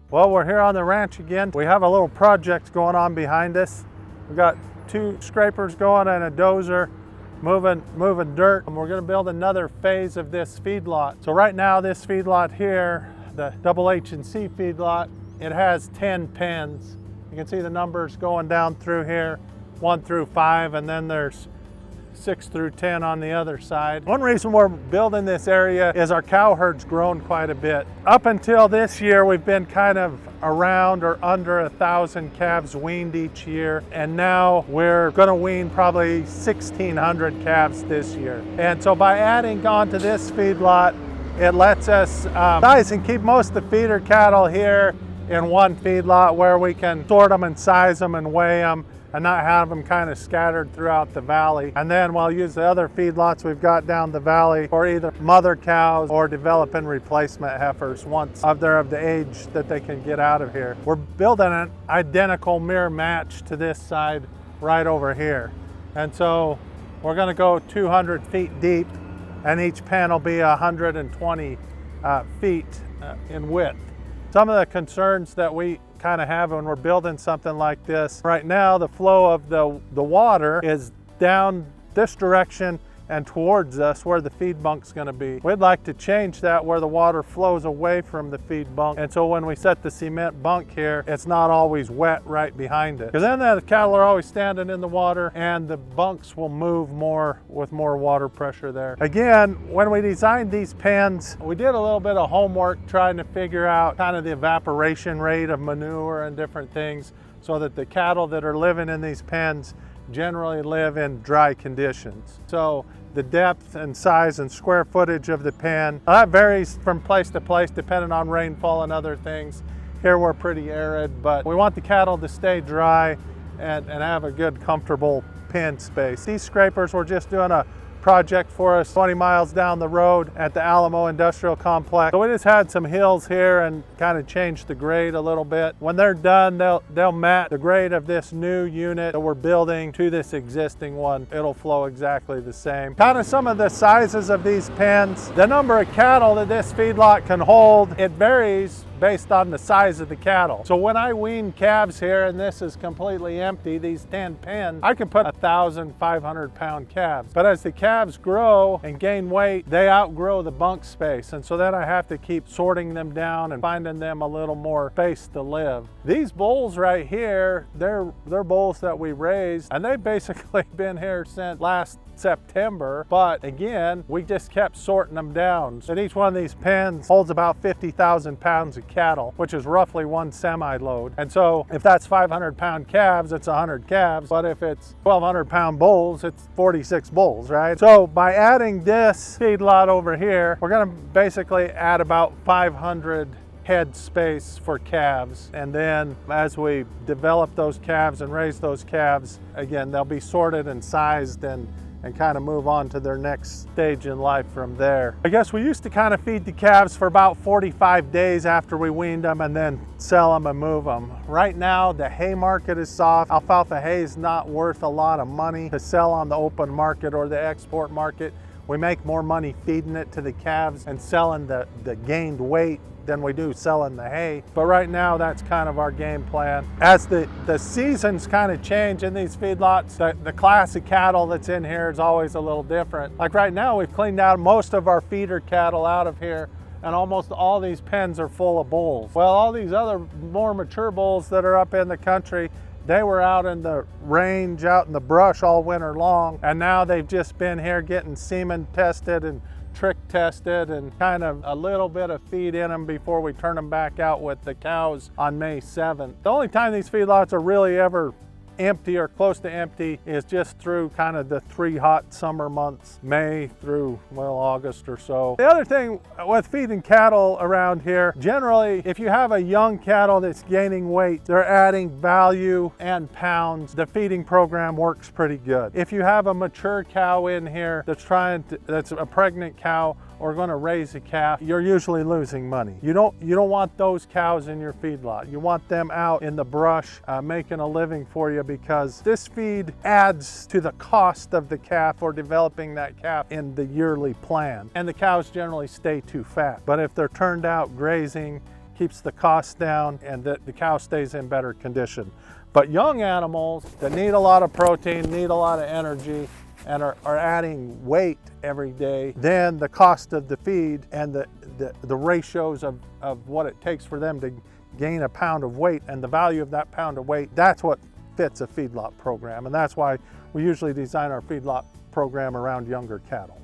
Well, we're here on the ranch again. We have a little project going on behind us. We've got 2 scrapers going and a dozer moving dirt. And we're gonna build another phase of this feedlot. So right now, this feedlot here, the H&C feedlot, it has 10 pens. You can see the numbers going down through here, 1 through 5, and then there's 6 through 10 on the other side. One reason we're building this area is our cow herd's grown quite a bit. Up until this year, we've been kind of around or under 1,000 calves weaned each year. And now we're gonna wean probably 1,600 calves this year. And so by adding on to this feedlot, it lets us size and keep most of the feeder cattle here in one feedlot where we can sort them and size them and weigh them and not have them kind of scattered throughout the valley. And then we'll use the other feedlots we've got down the valley for either mother cows or developing replacement heifers once they're of the age that they can get out of here. We're building an identical mirror match to this side right over here. And so we're gonna go 200 feet deep, and each pen will be 120 feet in width. Some of the concerns that we kind of have when we're building something like this, right now the flow of the water is down this direction and towards us where the feed bunk's going to be. We'd like to change that where the water flows away from the feed bunk, and so when we set the cement bunk here, it's not always wet right behind it, because then the cattle are always standing in the water and the bunks will move more with more water pressure there. Again, when we designed these pens, we did a little bit of homework trying to figure out kind of the evaporation rate of manure and different things so that the cattle that are living in these pens generally live in dry conditions. So the depth and size and square footage of the pen, that varies from place to place depending on rainfall and other things. Here we're pretty arid, but we want the cattle to stay dry and have a good, comfortable pen space. These scrapers, we're just doing a project for us 20 miles down the road at the Alamo Industrial Complex. So we just had some hills here and kind of changed the grade a little bit. When they're done, they'll match the grade of this new unit that we're building to this existing one. It'll flow exactly the same. Kind of some of the sizes of these pens. The number of cattle that this feedlot can hold, it varies based on the size of the cattle. So when I wean calves here and this is completely empty, these 10 pens, I can put 1,500 pound calves. But as the calves grow and gain weight, they outgrow the bunk space. And so then I have to keep sorting them down and finding them a little more space to live. These bulls right here, they're bulls that we raised, and they've basically been here since last September, but again, we just kept sorting them down. And each one of these pens holds about 50,000 pounds of cattle, which is roughly 1 semi-load. And so if that's 500 pound calves, it's 100 calves. But if it's 1,200 pound bulls, it's 46 bulls, right? So by adding this feedlot over here, we're gonna basically add about 500 head space for calves. And then as we develop those calves and raise those calves, again, they'll be sorted and sized and kind of move on to their next stage in life from there. I guess we used to kind of feed the calves for about 45 days after we weaned them and then sell them and move them. Right now, the hay market is soft. Alfalfa hay is not worth a lot of money to sell on the open market or the export market. We make more money feeding it to the calves and selling the gained weight than we do selling the hay. But right now, that's kind of our game plan. As the seasons kind of change in these feedlots, the class of cattle that's in here is always a little different. Like right now, we've cleaned out most of our feeder cattle out of here, and almost all these pens are full of bulls. Well, all these other more mature bulls that are up in the country, they were out in the range, out in the brush all winter long, and now they've just been here getting semen tested and trick tested and kind of a little bit of feed in them before we turn them back out with the cows on May 7th. The only time these feedlots are really ever empty or close to empty is just through kind of the 3 hot summer months, May through, well, August or so. The other thing with feeding cattle around here, generally, if you have a young cattle that's gaining weight, they're adding value and pounds, the feeding program works pretty good. If you have a mature cow in here that's a pregnant cow or going to raise a calf, you're usually losing money. You don't want those cows in your feedlot. You want them out in the brush making a living for you, because this feed adds to the cost of the calf or developing that calf in the yearly plan. And the cows generally stay too fat. But if they're turned out grazing, keeps the cost down, and the cow stays in better condition. But young animals that need a lot of protein, need a lot of energy, and are adding weight every day, then the cost of the feed and the ratios of what it takes for them to gain a pound of weight and the value of that pound of weight, that's what fits a feedlot program. And that's why we usually design our feedlot program around younger cattle.